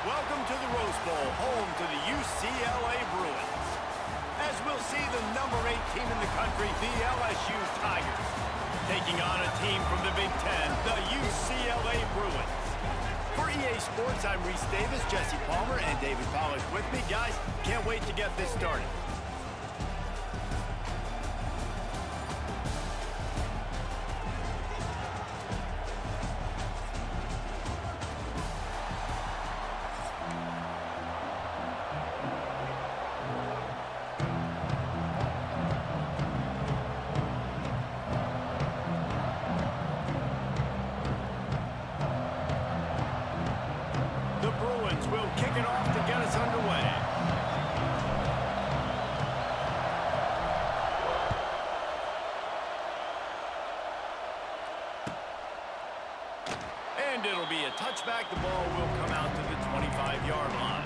Welcome to the Rose Bowl, home to the UCLA Bruins. As we'll see the number 8 team in the country, the LSU Tigers, taking on a team from the Big Ten, the UCLA Bruins. For EA Sports, I'm Reese Davis, Jesse Palmer, and David Pollack with me. Guys, can't wait to get this started. Will kick it off to get us underway. And it'll be a touchback. The ball will come out to the 25-yard line.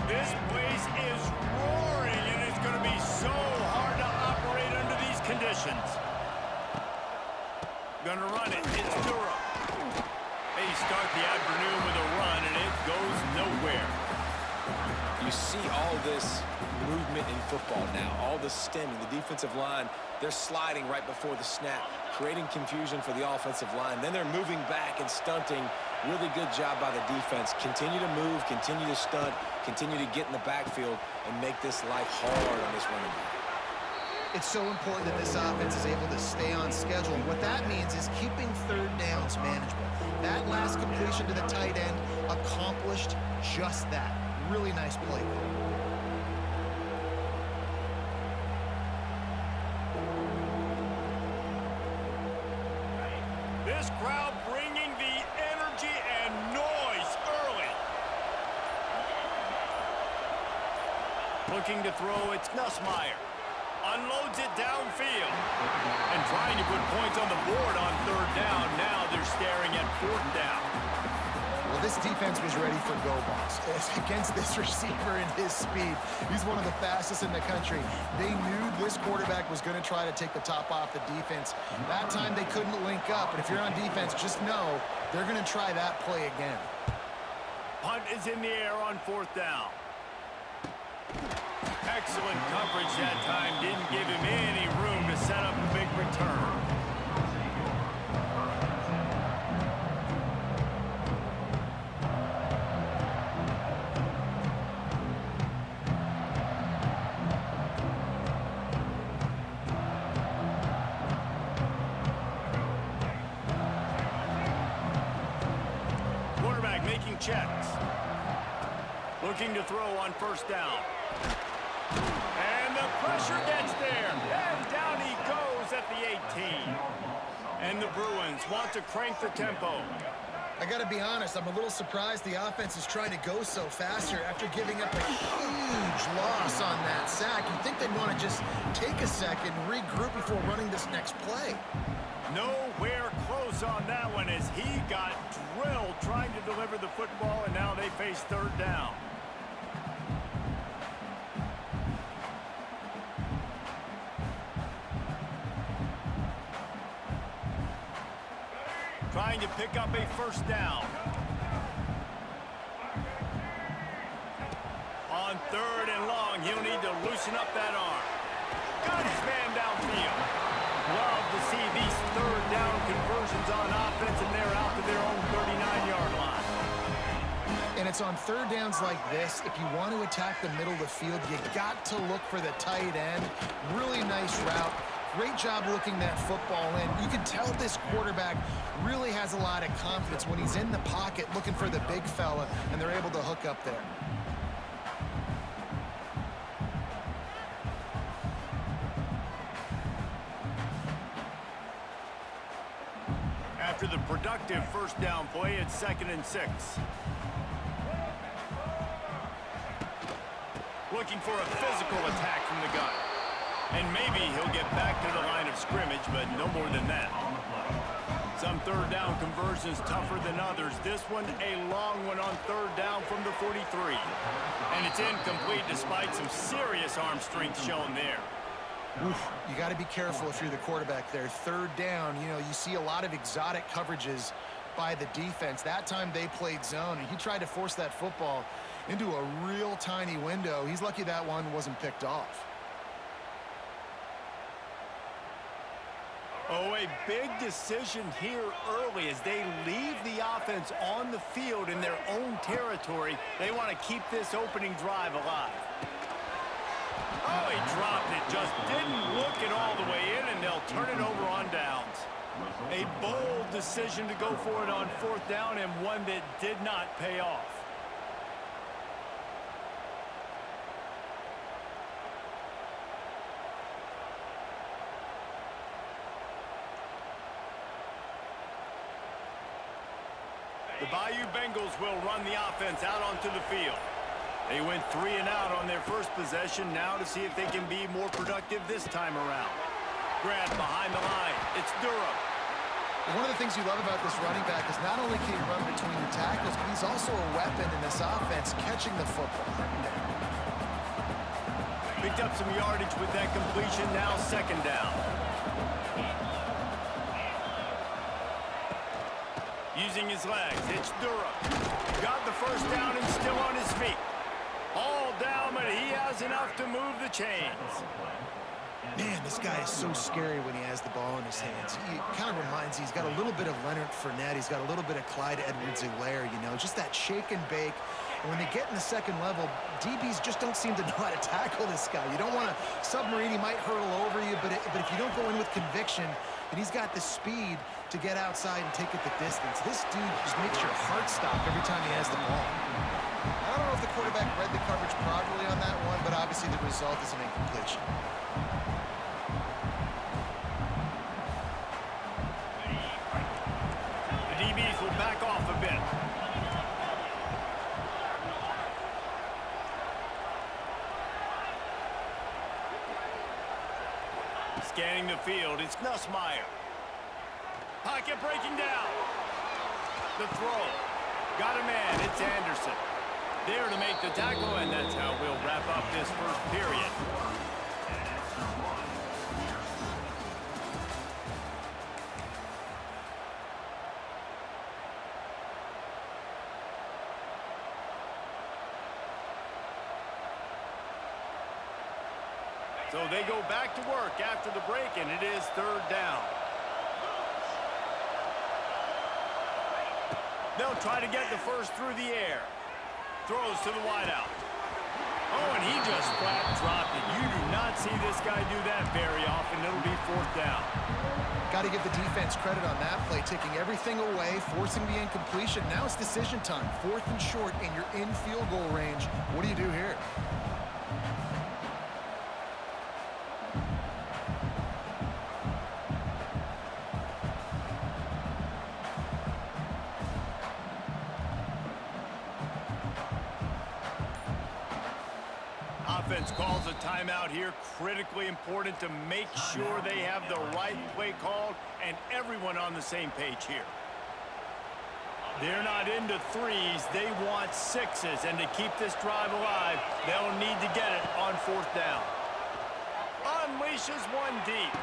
This place is roaring, and it's going to be so hard to operate under these conditions. Going to run it. It's Durham. They start the afternoon with a run, and it goes nowhere. You see all this movement in football now, all the stemming, the defensive line, they're sliding right before the snap, creating confusion for the offensive line. Then they're moving back and stunting. Really good job by the defense. Continue to move, continue to stunt, continue to get in the backfield and make this life hard on this running back. It's so important that this offense is able to stay on schedule. And what that means is keeping third downs manageable. That last completion to the tight end accomplished just that. Really nice play. This crowd bringing the energy and noise early. Looking to throw, it's Nussmeier. Unloads it downfield. And trying to put points on the board on third down. Now they're staring at fourth down. Well, this defense was ready for go balls. Against this receiver and his speed, he's one of the fastest in the country. They knew this quarterback was going to try to take the top off the defense. That time they couldn't link up, and if you're on defense, just know they're going to try that play again. Punt is in the air on fourth down. Excellent coverage that time. Didn't give him any room to set up a big return. Quarterback making checks. Looking to throw on first down. And the pressure gets there. And down he goes at the 18. And the Bruins want to crank the tempo. I got to be honest, I'm a little surprised the offense is trying to go so fast here after giving up a huge loss on that sack. You'd think they'd want to just take a second, regroup before running this next play. Nowhere close on that one as he got drilled trying to deliver the football, and now they face third down. Trying to pick up a first down. On third and long, he'll need to loosen up that arm. Got his man downfield. Love to see these third down conversions on offense, and they're out to their own 39-yard line. And it's on third downs like this. If you want to attack the middle of the field, you got to look for the tight end. Really nice route. Great job looking that football in. You can tell this quarterback really has a lot of confidence when he's in the pocket looking for the big fella, and they're able to hook up there. After the productive first down play, it's 2nd and 6. Looking for a physical attack from the gun. And maybe he'll get back to the line of scrimmage, but no more than that. Some third down conversions tougher than others. This one, a long one on third down from the 43. And it's incomplete despite some serious arm strength shown there. Oof, you got to be careful if you're the quarterback there. Third down, you know, you see a lot of exotic coverages by the defense. That time they played zone, and he tried to force that football into a real tiny window. He's lucky that one wasn't picked off. Oh, a big decision here early as they leave the offense on the field in their own territory. They want to keep this opening drive alive. Oh, he dropped it. Just didn't look it all the way in, and they'll turn it over on downs. A bold decision to go for it on fourth down, and one that did not pay off. The Bayou Bengals will run the offense out onto the field. They went 3 and out on their first possession, now to see if they can be more productive this time around. Grab behind the line. It's Durham. One of the things you love about this running back is not only can he run between the tackles, but he's also a weapon in this offense, catching the football. Picked up some yardage with that completion, now 2nd down. Using his legs, it's Durham. Got the first down and still on his feet. All down, but he has enough to move the chains. Man, this guy is so scary when he has the ball in his hands. He kind of reminds me, he's got a little bit of Leonard Fournette. He's got a little bit of Clyde Edwards-Helaire, you know, just that shake and bake. And when they get in the second level, DBs just don't seem to know how to tackle this guy. You don't want to submarine. He might hurtle over you, but if you don't go in with conviction, and he's got the speed to get outside and take it the distance. This dude just makes your heart stop every time he has the ball. I don't know if the quarterback read the coverage properly on that one, but obviously the result is an incompletion. The DBs will back off a bit. Scanning the field, it's Nussmeier. Pocket breaking down. The throw. Got a man, it's Anderson. There to make the tackle, and that's how we'll wrap up this first period. So they go back to work after the break, and it is 3rd down. They'll try to get the first through the air. Throws to the wideout. Oh, and he just flat dropped it. You do not see this guy do that very often. It'll be 4th down. Got to give the defense credit on that play, taking everything away, forcing the incompletion. Now it's decision time. 4th and short, and you're in field goal range. What do you do here? Offense calls a timeout here. Critically important to make sure they have the right play called and everyone on the same page here. They're not into threes. They want 6s, and to keep this drive alive, they'll need to get it on 4th down. Unleashes one deep.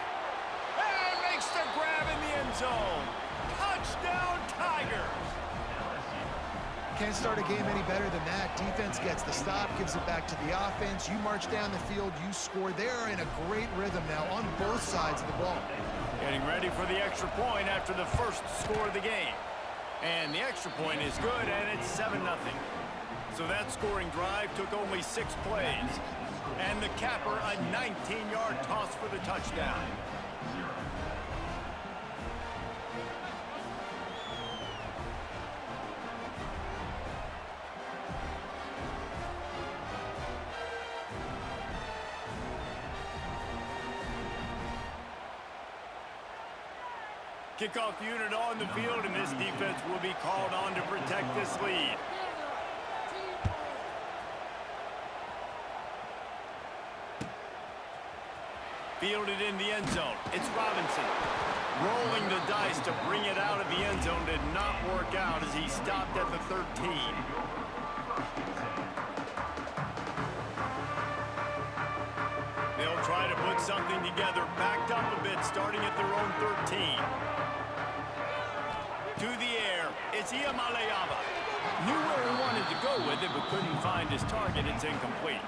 And makes the grab in the end zone. Touchdown, Tigers! Can't start a game any better than that. Defense gets the stop, gives it back to the offense. You march down the field, you score. They're in a great rhythm now on both sides of the ball. Getting ready for the extra point after the first score of the game. And the extra point is good, and it's 7-0. So that scoring drive took only 6 plays. And the capper, a 19-yard toss for the touchdown. Kickoff unit on the field, and this defense will be called on to protect this lead. Fielded in the end zone. It's Robinson. Rolling the dice to bring it out of the end zone did not work out as he stopped at the 13. They'll try to put something together, backed up a bit, starting at their own 13. To the air, it's Iamaleava. Knew where he wanted to go with it, but couldn't find his target. It's incomplete.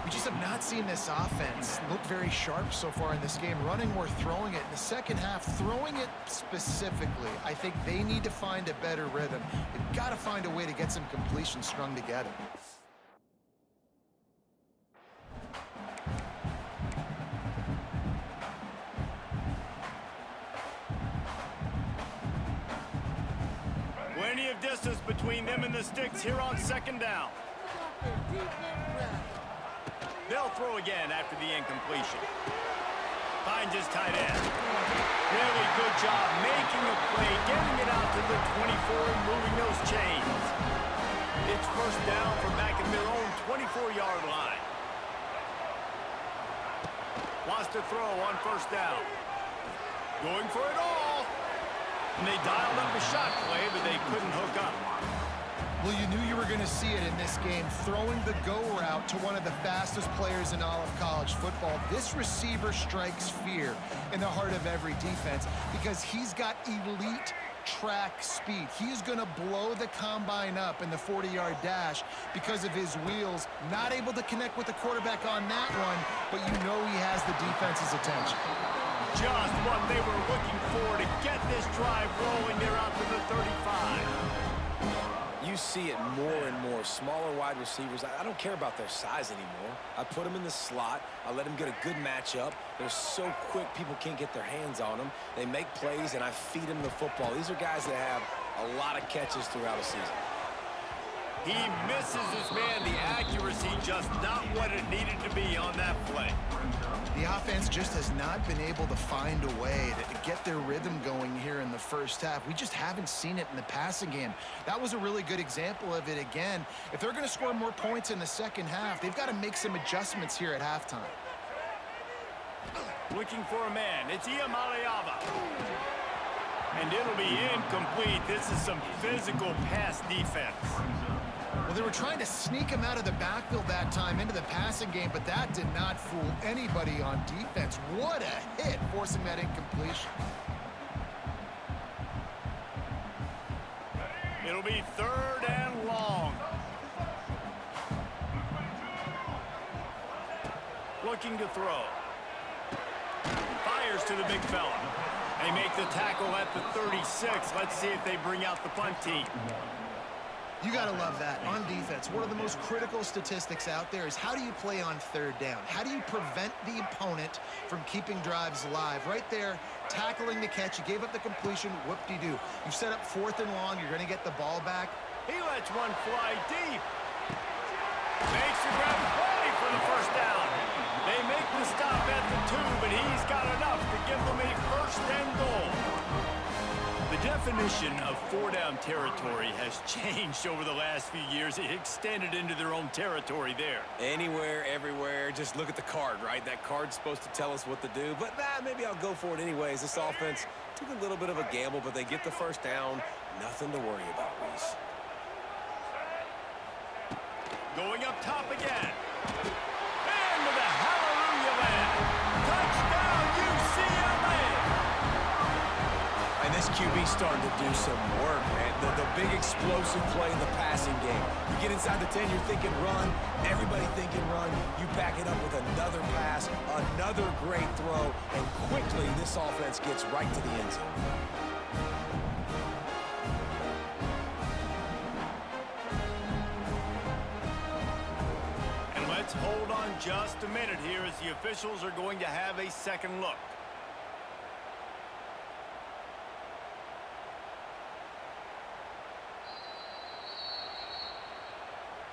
We just have not seen this offense look very sharp so far in this game, running or throwing it. In the second half, throwing it specifically, I think they need to find a better rhythm. They've got to find a way to get some completions strung together. Plenty of distance between them and the sticks here on second down. They'll throw again after the incompletion. Finds his tight end. Really good job making a play, getting it out to the 24 and moving those chains. It's first down from back in their own 24-yard line. Wants to throw on first down. Going for it all. And they dialed up a shot play, but they couldn't hook up. Well, you knew you were going to see it in this game, throwing the go route to one of the fastest players in all of college football. This receiver strikes fear in the heart of every defense because he's got elite track speed. He's going to blow the combine up in the 40-yard dash because of his wheels. Not able to connect with the quarterback on that one, but you know he has the defense's attention. Just what they were looking for to get this drive rolling. They're out to the 35. You see it more and more. Smaller wide receivers, I don't care about their size anymore. I put them in the slot. I let them get a good matchup. They're so quick, people can't get their hands on them. They make plays, and I feed them the football. These are guys that have a lot of catches throughout a season. He misses this man. The accuracy just not what it needed to be on that play. The offense just has not been able to find a way to get their rhythm going here in the first half. We just haven't seen it in the passing game. That was a really good example of it again. If they're going to score more points in the second half, they've got to make some adjustments here at halftime. Looking for a man. It's Iamaleava. And it'll be incomplete. This is some physical pass defense. Well, they were trying to sneak him out of the backfield that time into the passing game, but that did not fool anybody on defense. What a hit, forcing that incompletion. It'll be third and long. Looking to throw. Fires to the big fella. They make the tackle at the 36. Let's see if they bring out the punt team. You got to love that. On defense, one of the most critical statistics out there is how do you play on third down? How do you prevent the opponent from keeping drives alive? Right there, tackling the catch. You gave up the completion. Whoop-de-doo. You set up fourth and long. You're going to get the ball back. He lets one fly deep. Makes the grab play for the first down. They make the stop at the 2, but he's got enough to give them a first and goal. The definition of four-down territory has changed over the last few years. It extended into their own territory there. Anywhere, everywhere, just look at the card, right? That card's supposed to tell us what to do, but maybe I'll go for it anyways. This offense took a little bit of a gamble, but they get the first down. Nothing to worry about, Reese. Going up top again. And with a hallelujah land. Touchdown, UCLA! And this QB's starting to do some work, man. The big explosive play in the passing game. You get inside the 10, you're thinking run. Everybody thinking run. You back it up with another pass, another great throw, and quickly this offense gets right to the end zone. hold on just a minute here as the officials are going to have a second look.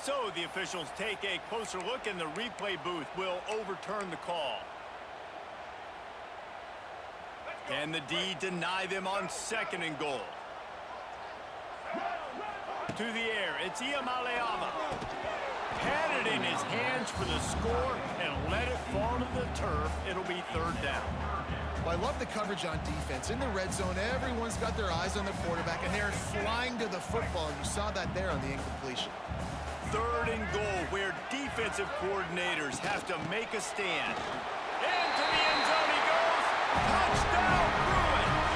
So the officials take a closer look, and the replay booth will overturn the call. Can the D deny them on 2nd and goal? To the air, it's Iamaleava. Had it in his hands for the score and let it fall to the turf. It'll be 3rd down. Well, I love the coverage on defense. In the red zone, everyone's got their eyes on the quarterback, and they're flying to the football. You saw that there on the incompletion. 3rd and goal, where defensive coordinators have to make a stand. Into the end zone he goes. Touchdown, Bruins!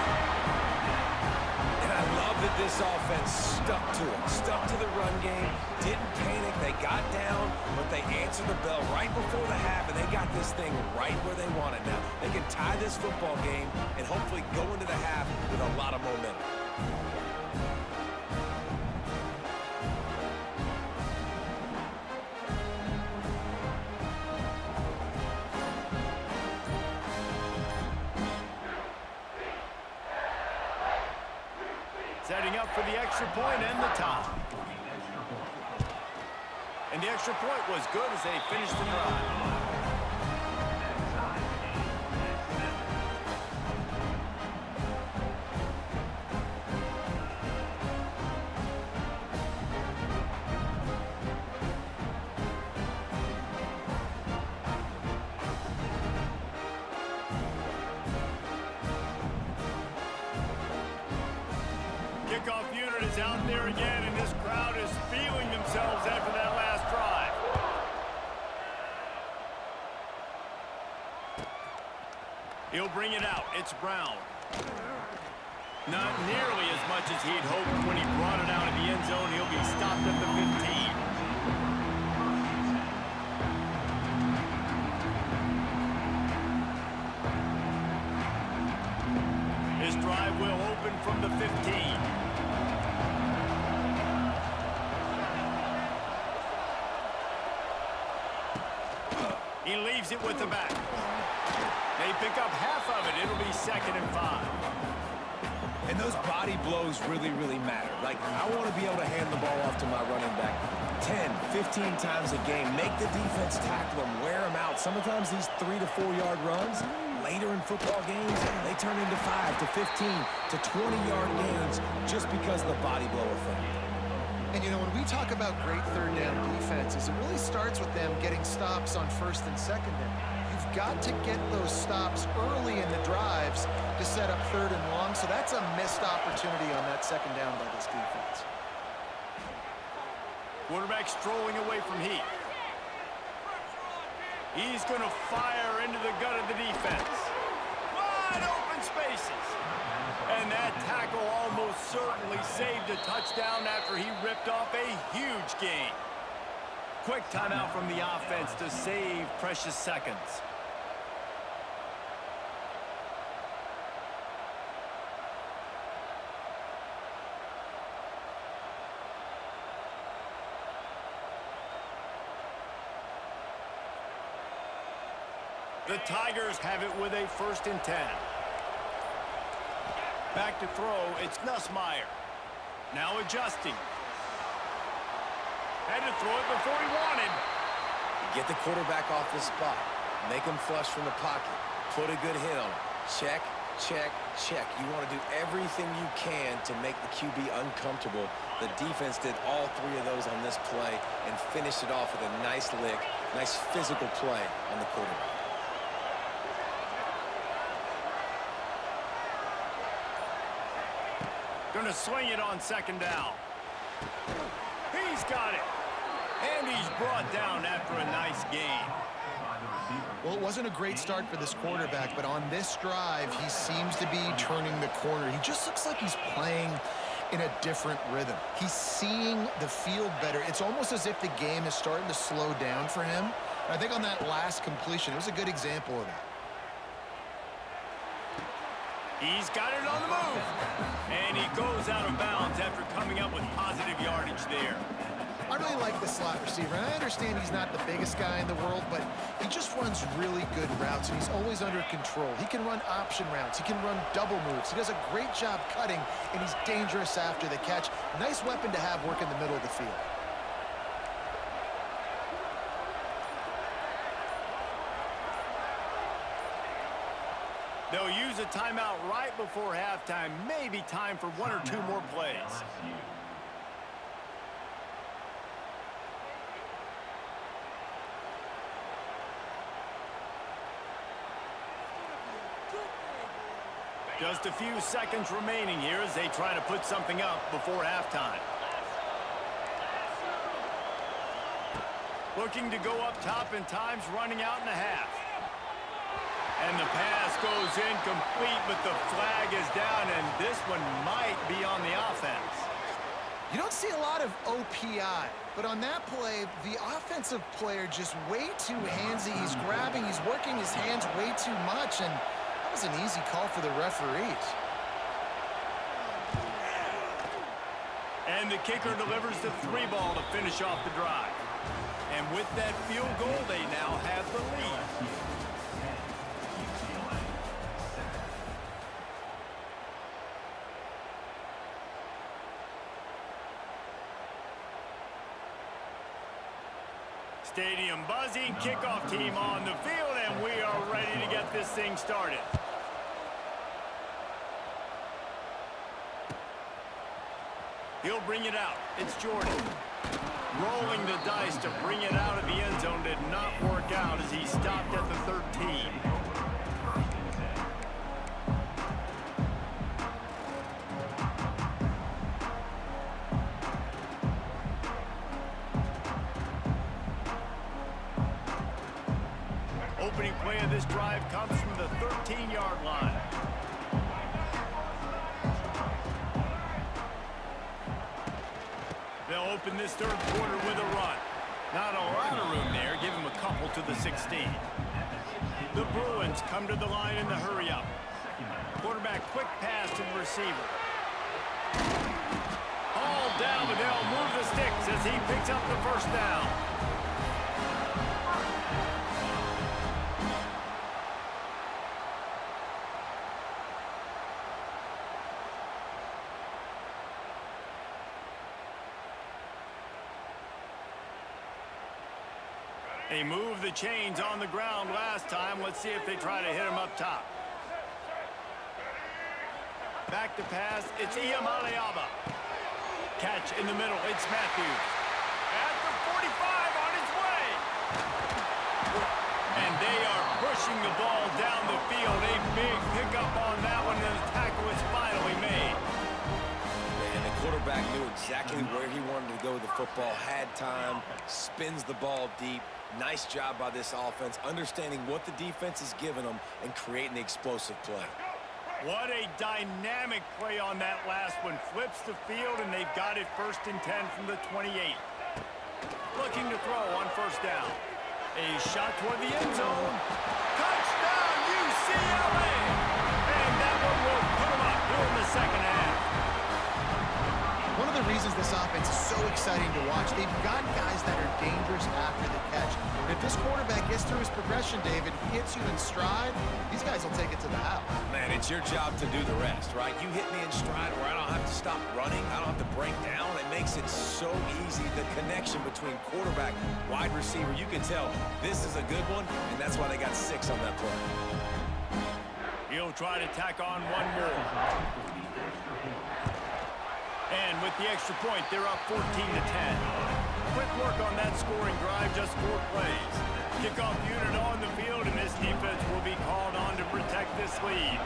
And I love that this offense stuck to it, stuck to the run game, didn't panic. They got down, but they answered the bell right before the half, and they got this thing right where they want it now. They can tie this football game and hopefully go into the half with a lot of momentum. Setting up for the extra point and the tie. And the extra point was good as they finished the drive. Kickoff unit is out there again, and this crowd is feeling themselves after that last drive. He'll bring it out. It's Brown. Not nearly as much as he'd hoped when he brought it out of the end zone. He'll be stopped at the 15. This drive will open from the 15. He leaves it with the back. They pick up half of it. It'll be 2nd and 5. And those body blows really, really matter. Like, I want to be able to hand the ball off to my running back 10, 15 times a game. Make the defense tackle him, wear him out. Sometimes these 3 to 4 yard runs, later in football games, they turn into 5 to 15 to 20-yard gains just because of the body blow effect. And, you know, when we talk about great 3rd down defenses, it really starts with them getting stops on 1st and 2nd down. You've got to get those stops early in the drives to set up 3rd and long, so that's a missed opportunity on that 2nd down by this defense. Quarterback strolling away from heat. He's going to fire into the gut of the defense. Wide open spaces. And that tackle almost certainly saved a touchdown after he ripped off a huge gain. Quick timeout from the offense to save precious seconds. The Tigers have it with a 1st and 10. Back to throw, it's Nussmeier. Now adjusting. Had to throw it before he wanted. Get the quarterback off the spot. Make him flush from the pocket. Put a good hit on him. Check, check, check. You want to do everything you can to make the QB uncomfortable. The defense did all 3 of those on this play and finished it off with a nice lick, nice physical play on the quarterback. Going to swing it on 2nd down. He's got it. And he's brought down after a nice gain. Well, it wasn't a great start for this quarterback, but on this drive, he seems to be turning the corner. He just looks like he's playing in a different rhythm. He's seeing the field better. It's almost as if the game is starting to slow down for him. And I think on that last completion, it was a good example of that. He's got it on the move. And he goes out of bounds after coming up with positive yardage there. I really like the slot receiver, and I understand he's not the biggest guy in the world, but he just runs really good routes, and he's always under control. He can run option routes. He can run double moves. He does a great job cutting, and he's dangerous after the catch. Nice weapon to have work in the middle of the field. They'll use a timeout right before halftime. Maybe time for one or two more plays. Just a few seconds remaining here as they try to put something up before halftime. Looking to go up top, and time's running out in the half. And the pass goes incomplete, but the flag is down, and this one might be on the offense. You don't see a lot of OPI, but on that play, the offensive player just way too handsy. He's grabbing, he's working his hands way too much, and that was an easy call for the referees. And the kicker delivers the 3 ball to finish off the drive. And with that field goal, they now have the lead. Stadium buzzing, kickoff team on the field, and we are ready to get this thing started. He'll bring it out. It's Jordan. Rolling the dice to bring it out of the end zone did not work out as he stopped at the 13. Opening play of this drive comes from the 13-yard line. They'll open this third quarter with a run. Not a lot of room there. Give him a couple to the 16. The Bruins come to the line in the hurry-up. Quarterback quick pass to the receiver. All down, but they'll move the sticks as he picks up the first down. They moved the chains on the ground last time. Let's see if they try to hit him up top. Back to pass. It's Iamaleava. Catch in the middle. It's Matthews. At the 45 on his way. And they are pushing the ball down the field. A big pickup on that one, and the tackle is finally made. And the quarterback knew exactly where he wanted to go with the football, had time, spins the ball deep. Nice job by this offense, understanding what the defense is giving them and creating the explosive play. What a dynamic play on that last one. Flips the field, and they've got it 1st and 10 from the 28. Looking to throw on first down. A shot toward the end zone. Touchdown, UCLA! And that one will put them up here in the second half. One of the reasons this offense is so exciting to watch, they've got guys that are dangerous after the catch. And if this quarterback gets through his progression, David, hits you in stride, these guys will take it to the house. Man, it's your job to do the rest, right? You hit me in stride where I don't have to stop running. I don't have to break down. It makes it so easy. The connection between quarterback, wide receiver, you can tell this is a good one, and that's why they got 6 on that play. He'll try to tack on one more. And with the extra point, they're up 14 to 10. Quick work on that scoring drive, just 4 plays. Kickoff unit on the field, and this defense will be called on to protect this lead.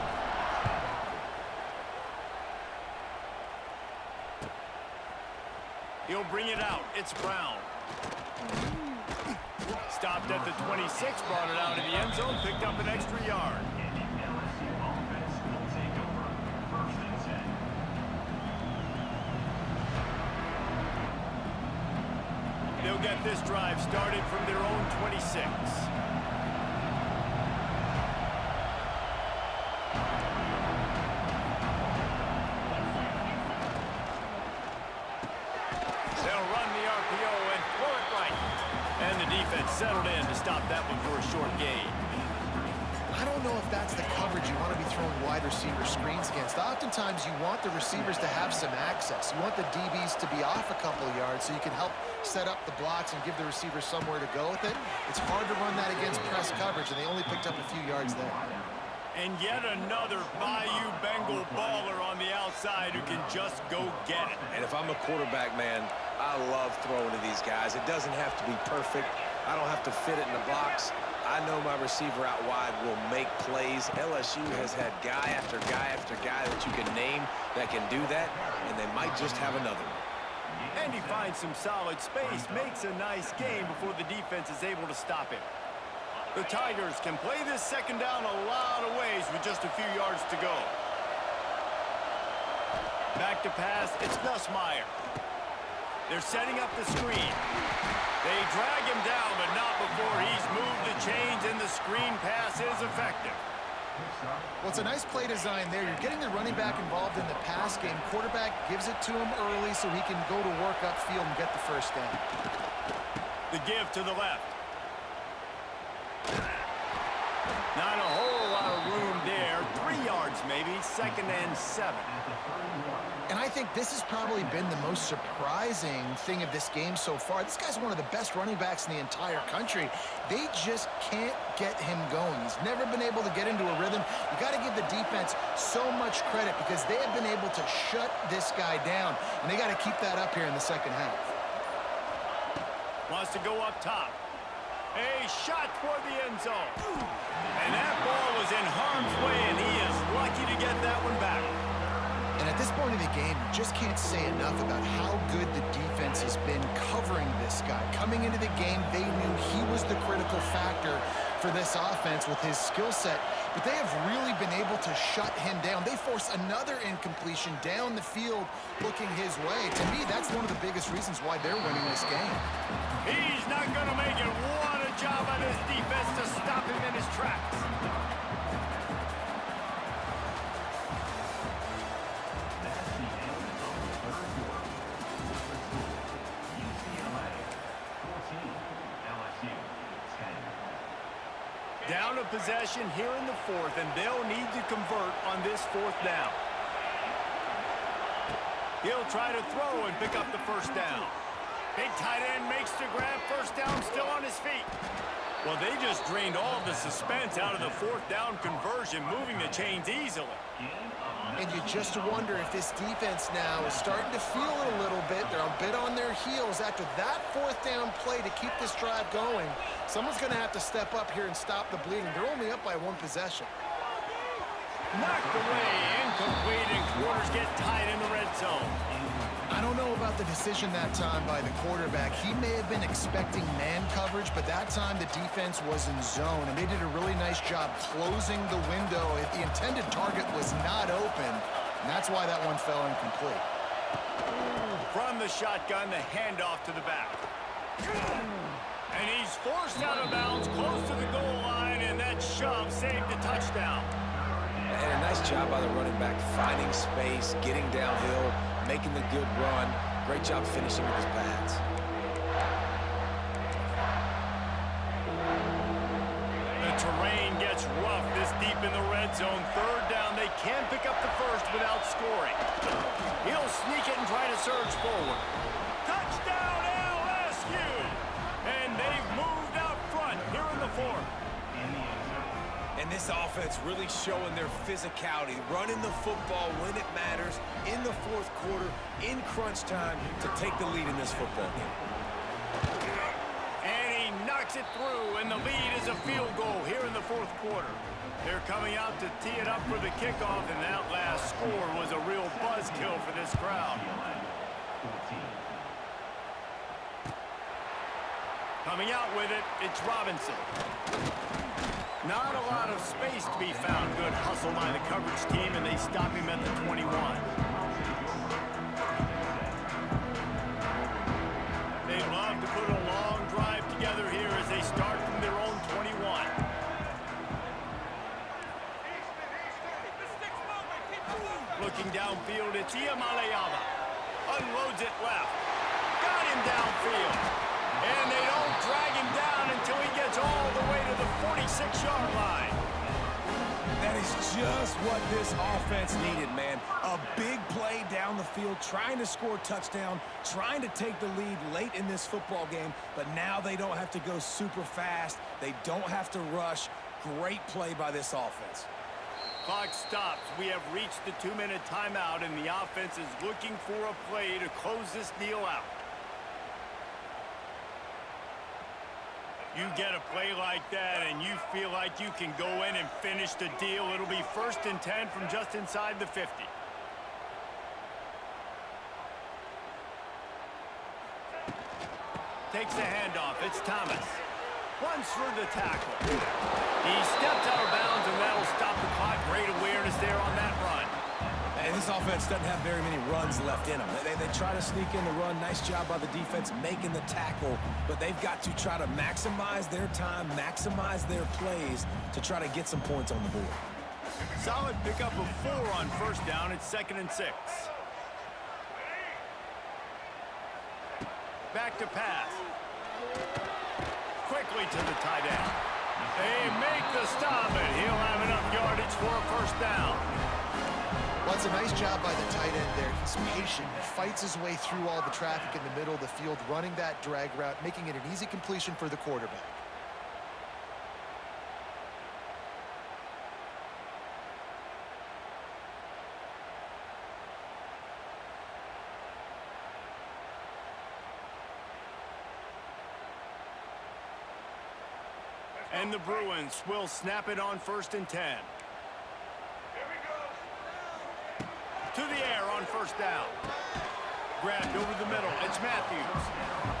He'll bring it out. It's Brown. Stopped at the 26, brought it out of the end zone, picked up an extra yard. They'll get this drive started from their own 26. They'll run the RPO, settled in to stop that one for a short gain. I don't know if that's the coverage you want to be throwing wide receiver screens against. Oftentimes, you want the receivers to have some access. You want the DBs to be off a couple of yards so you can help set up the blocks and give the receivers somewhere to go with it. It's hard to run that against press coverage, and they only picked up a few yards there. And yet another Bayou Bengal baller on the outside who can just go get it. And if I'm a quarterback, man, I love throwing to these guys. It doesn't have to be perfect. I don't have to fit it in the box. I know my receiver out wide will make plays. LSU has had guy after guy after guy that you can name that can do that, and they might just have another one. And he finds some solid space, makes a nice game before the defense is able to stop him. The Tigers can play this second down a lot of ways with just a few yards to go. Back to pass, it's Nussmeier. They're setting up the screen. They drag him down, but not before he's moved the chains, and the screen pass is effective. Well, it's a nice play design there. You're getting the running back involved in the pass game. Quarterback gives it to him early so he can go to work upfield and get the first down. The give to the left. Not a whole lot of room there. 3 yards maybe, 2nd and 7. And I think this has probably been the most surprising thing of this game so far. This guy's one of the best running backs in the entire country. They just can't get him going. He's never been able to get into a rhythm. You got to give the defense so much credit because they have been able to shut this guy down, and they got to keep that up here in the second half. Wants to go up top. A shot toward the end zone. And that ball was in harm's way, and he is lucky to get that one back. And at this point in the game, you just can't say enough about how good the defense has been covering this guy. Coming into the game, they knew he was the critical factor for this offense with his skill set, but they have really been able to shut him down. They force another incompletion down the field looking his way. To me, that's one of the biggest reasons why they're winning this game. He's not going to make it. What a job by this defense to stop him in his tracks. Down a possession here in the 4th, and they'll need to convert on this 4th down. He'll try to throw and pick up the first down. Big tight end makes the grab, first down, still on his feet. Well, they just drained all of the suspense out of the 4th down conversion, moving the chains easily. And you just wonder if this defense now is starting to feel it a little bit. They're a bit on their heels after that 4th down play to keep this drive going. Someone's going to have to step up here and stop the bleeding. They're only up by 1 possession. Knocked away, incomplete, and quarters get tied in the red zone. I don't know about the decision that time by the quarterback. He may have been expecting man coverage, but that time the defense was in zone, and they did a really nice job closing the window. The intended target was not open, and that's why that one fell incomplete. From the shotgun, the handoff to the back. And he's forced out of bounds close to the goal line, and that shove saved the touchdown. And a nice job by the running back, finding space, getting downhill, making the good run. Great job finishing with his pads. The terrain gets rough this deep in the red zone. 3rd down, they can pick up the first without scoring. He'll sneak it and try to surge forward. Touchdown, LSU! And they've moved out front here in the 4th. And this offense really showing their physicality, running the football when it matters, in the 4th quarter, in crunch time, to take the lead in this football game. And he knocks it through, and the lead is a field goal here in the 4th quarter. They're coming out to tee it up for the kickoff, and that last score was a real buzzkill for this crowd. Coming out with it, it's Robinson. Not a lot of space to be found. Good hustle by the coverage team, and they stop him at the 21. They love to put a long drive together here as they start from their own 21. Looking downfield, it's Iamaleava. Unloads it left. Got him downfield. And they don't drag him down until all the way to the 46-yard line. That is just what this offense needed, man. A big play down the field, trying to score a touchdown, trying to take the lead late in this football game, but now they don't have to go super fast. They don't have to rush. Great play by this offense. Clock stops. We have reached the 2-minute timeout, and the offense is looking for a play to close this deal out. You get a play like that, and you feel like you can go in and finish the deal. It'll be 1st and 10 from just inside the 50. Takes the handoff. It's Thomas. Runs for the tackle. He stepped out of bounds, and that'll stop the clock. Great awareness there on that run. And this offense doesn't have very many runs left in them. They try to sneak in the run. Nice job by the defense making the tackle, but they've got to try to maximize their time, maximize their plays to try to get some points on the board. Solid pickup of 4 on 1st down. It's 2nd and 6. Back to pass. Quickly to the tight end. They make the stop, and he'll have enough yardage for a 1st down. Well, it's a nice job by the tight end there. He's patient. He fights his way through all the traffic in the middle of the field, running that drag route, making it an easy completion for the quarterback. And the Bruins will snap it on 1st and 10. To the air on 1st down. Grabbed over the middle. It's Matthews.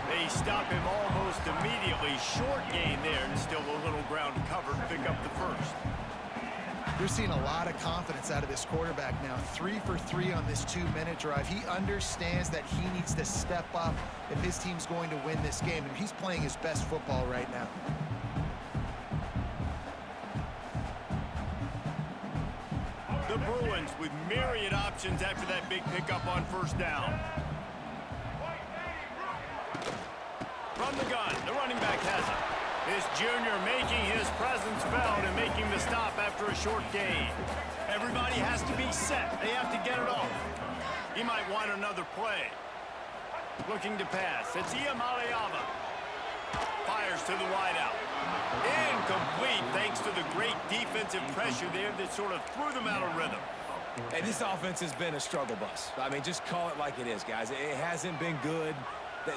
They stop him almost immediately. Short gain there, and still a little ground to cover to pick up the 1st. We're seeing a lot of confidence out of this quarterback now. 3 for 3 on this 2-minute drive. He understands that he needs to step up if his team's going to win this game, and he's playing his best football right now. The Bruins with myriad options after that big pickup on 1st down. From the gun, the running back has it. This junior making his presence felt and making the stop after a short gain. Everybody has to be set. They have to get it off. He might want another play. Looking to pass. It's Iamaleava. Fires to the wideout. Incomplete thanks to the great defensive pressure there that sort of threw them out of rhythm. Hey, this offense has been a struggle bus. I mean, just call it like it is, guys. It hasn't been good,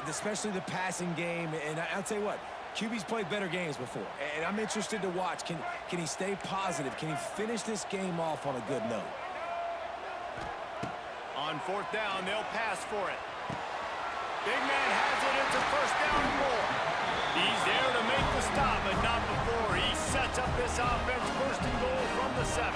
especially the passing game. And I'll tell you what, QB's played better games before. And I'm interested to watch. Can he stay positive? Can he finish this game off on a good note? On 4th down, they'll pass for it. Big man has it. It's a 1st down and more. He's there to make the stop, but not before. He sets up this offense 1st and goal from the 7.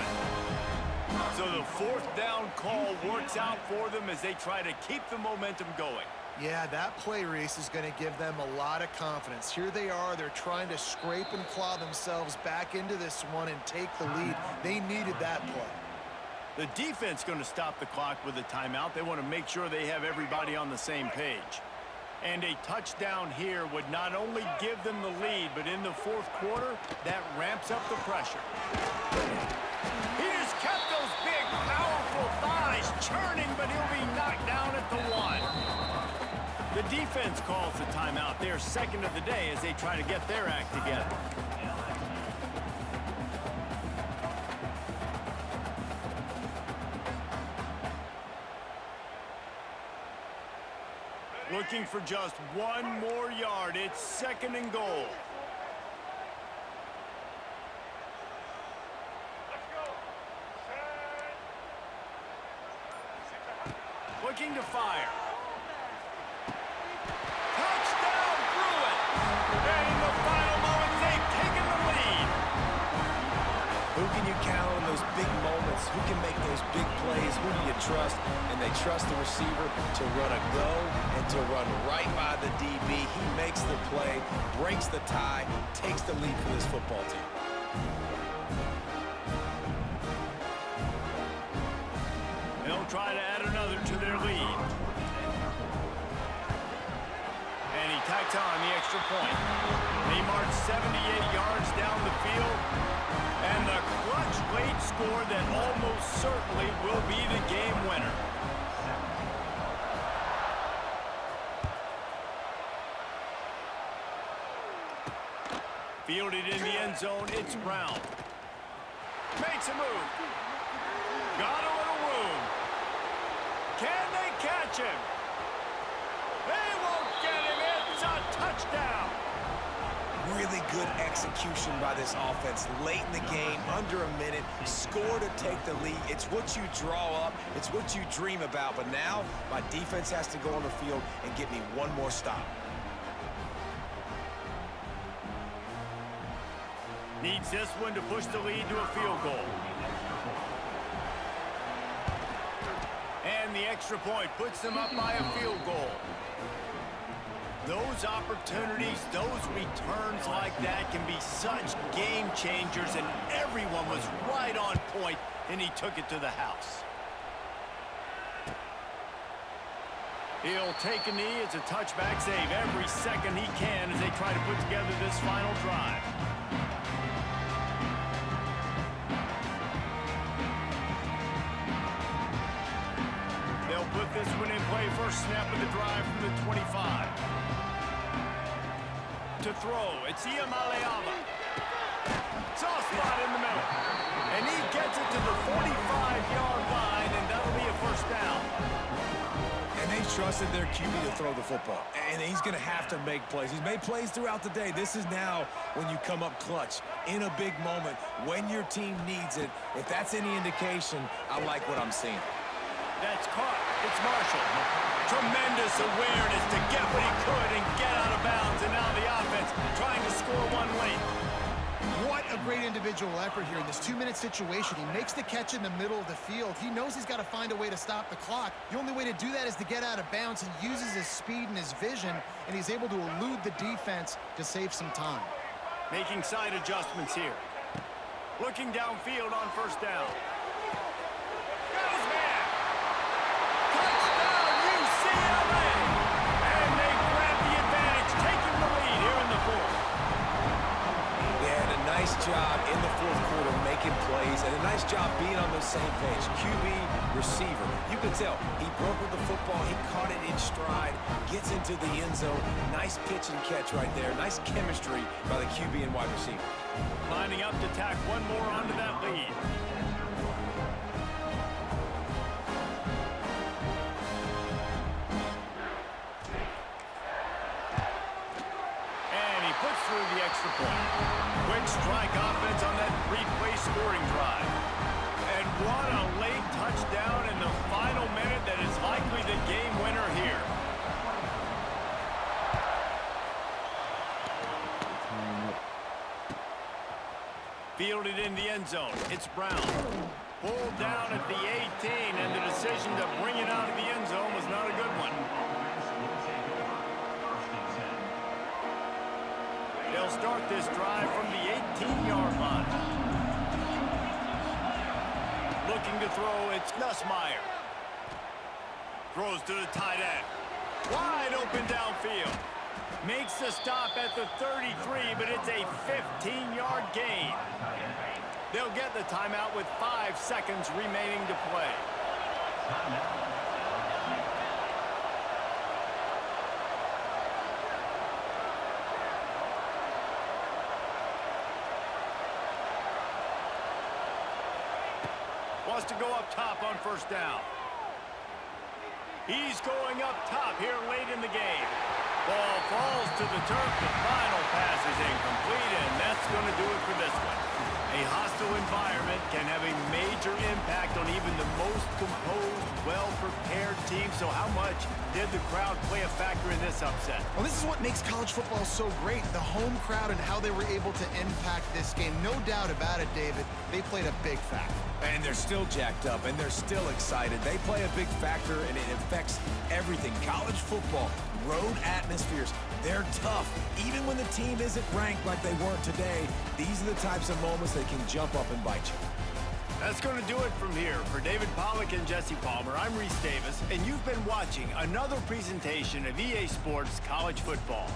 So the 4th down call works out for them as they try to keep the momentum going. Yeah, that play race is going to give them a lot of confidence. Here they are. They're trying to scrape and claw themselves back into this one and take the lead. They needed that play. The defense going to stop the clock with a timeout. They want to make sure they have everybody on the same page. And a touchdown here would not only give them the lead, but in the 4th quarter, that ramps up the pressure. He just kept those big, powerful thighs churning, but he'll be knocked down at the 1. The defense calls the timeout. They're 2nd of the day as they try to get their act together. Looking for just 1 more yard. It's 2nd and goal. Looking to fire. Touchdown, Bruins! And in the final moments, they've taken the lead. Who can you count on those big moments? Who can make those big plays? Who do you trust? And they trust the receiver to run a go and to run right by the DB. He makes the play, breaks the tie, takes the lead for this football team. They'll try to add another to their lead. And he tacks on the extra point. They march 78 yards down the field. And the clutch late score that almost certainly will be the game winner. Fielded in the end zone, it's Brown. Makes a move. Got a little room. Can they catch him? They won't get him. It's a touchdown. Really good execution by this offense. Late in the game, under a minute, score to take the lead. It's what you draw up. It's what you dream about. But now, my defense has to go on the field and get me one more stop. Needs this one to push the lead to a field goal. And the extra point puts them up by a field goal. Those opportunities, those returns like that can be such game changers, and everyone was right on point, and he took it to the house. He'll take a knee. It's a touchback save every second he can as they try to put together this final drive. They'll put this one in play. First snap of the drive from the 25. To throw, it's Iamaleava. Soft spot in the middle. And he gets it to the 45-yard line, and that'll be a first down. And they trusted their QB to throw the football. And he's going to have to make plays. He's made plays throughout the day. This is now when you come up clutch in a big moment when your team needs it. If that's any indication, I like what I'm seeing. That's caught. It's Marshall. Tremendous awareness to get what he could and get out of bounds. And now the offense trying to score one late. What a great individual effort here in this 2-minute situation. He makes the catch in the middle of the field. He knows he's got to find a way to stop the clock. The only way to do that is to get out of bounds. He uses his speed and his vision, and he's able to elude the defense to save some time. Making side adjustments here. Looking downfield on first down. Got his man. Touchdown, UCLA! And they grab the advantage, taking the lead here in the fourth. They had a nice job in the fourth quarter making plays, and a nice job being on the same page. QB, receiver. You can tell he broke with the football. He caught it in stride, gets into the end zone. Nice pitch and catch right there. Nice chemistry by the QB and wide receiver. Lining up to tack one more onto that lead. And he puts through the extra point. Quick strike offense on that three-play scoring drive. And what a late touchdown in the final minute that is likely the game winner here. Fielded in the end zone. It's Brown. Pulled down at the 18, and the decision to bring it out of the end zone was not a good one. They'll start this drive from the 18-yard line. Looking to throw, it's Nussmeier. Throws to the tight end. Wide open downfield. Makes the stop at the 33, but it's a 15-yard gain. They'll get the timeout with 5 seconds remaining to play. Wants to go up top on first down. He's going up top here late in the game. Ball falls to the turf. The final pass is incomplete, and that's going to do it for this one. A hostile environment can have a major impact on even the most composed, well-prepared team. So how much did the crowd play a factor in this upset? Well, this is what makes college football so great, the home crowd and how they were able to impact this game. No doubt about it, David. They played a big factor. And they're still jacked up, and they're still excited. They play a big factor, and it affects everything. College football, road atmospheres, they're tough. Even when the team isn't ranked like they weren't today, these are the types of moments that can jump up and bite you. That's going to do it from here. For David Pollack and Jesse Palmer, I'm Reese Davis, and you've been watching another presentation of EA Sports College Football.